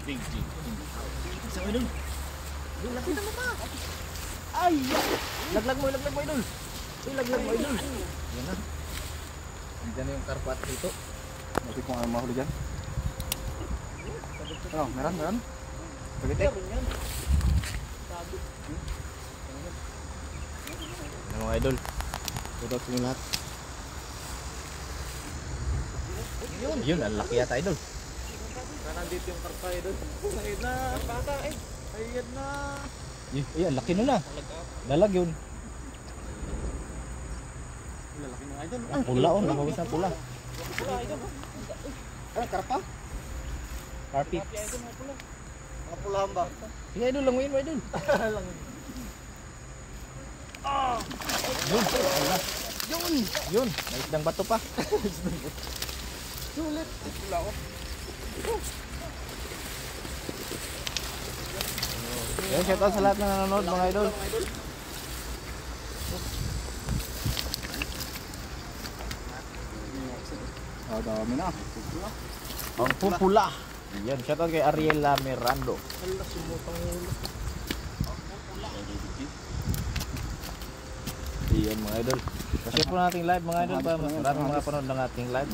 Big G. Isa mo idol. Nakita mo pa. Ay! Laglag mo idol. Laglag mo idol. Yan na. Diyan na yung karpat dito. Hindi ko nga mahuli dyan. Ano, meron? Pagitik. Ano mga idol? Tutok nyo lahat. Yun, ang laki yata idol. Nandito yung karpa idol. Ayun na, bata eh. Ayun na. Ay, ang laki nun na. Dalag yun. Lalaki ng idol. Ang pula oh, nakawis na pula. Pula idol. Ano, karpa? Carpet. Mga pulahan ba? Sige idol, languin mo idol. Yun, may isdang bato pa. Sulit. Pula ko. Yan, shout out sa lahat na nanonood mga idol. Dami na. Ang pupula. Yan, shout out kay Ariela Mirando. Hala, sumutang ulo. Yan mga idol. Kasi po nating live mga idol pa. Maraming mga panood ng ating live.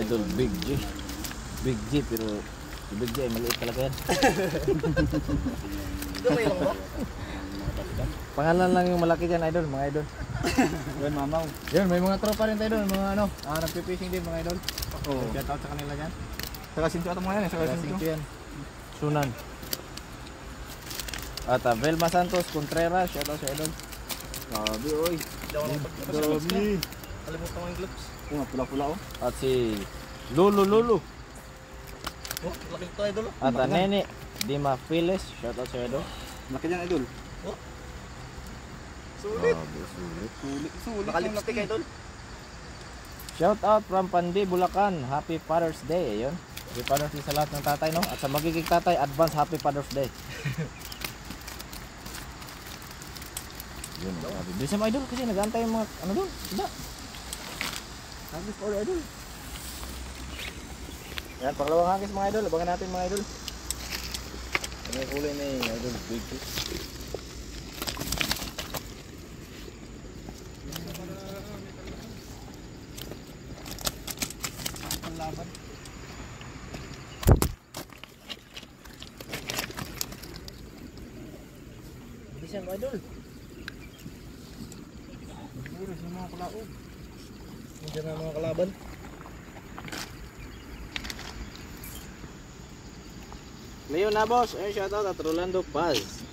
Idol Big G. Big G pero si Big G ay maliit talaga yan. Gamay lang ba? Pangalan lang yung malaki dyan idol, mga idol. Yan, mamaw. Yan, may mga tropa rin tayo doon, mga ano, nagpipishing din mga idol. Oo. Shout out sa kanila dyan. Saka sinto ata mga yan. Saka Kasing sinto. ko yan. Sunan. At Velma Santos Contreras, shout out sa idol. Grabe, oy. Dami. Kalimutan ko yung gloves. Oo nga, pula-pula oh. At si Lulu. Oh, laki ito idol. At Nene Dima Files, shout out sa idol. Laki niyan idol. Oh. Sulit. Sulit. Nakalipstick idol. Shout out from Pandi, Bulacan. Happy Father's Day. Ayun. Happy Father's Day sa lahat ng tatay, no? At sa magiging tatay, advance Happy Father's Day. Yun, sabi. Doon sa mga idol kasi nag-aantay yung mga, ano doon? Sila. Hagis pa idol. Yan, pangalawang hagis mga idol. Abangan natin mga idol. Ano yung kulay ni idol? Big fish. Laban. Hindi siya mga idol. Puro sa mga kalaog. Hindi na mga kalaban. Leo na boss. Ayun, shoutout at Rolando Paz.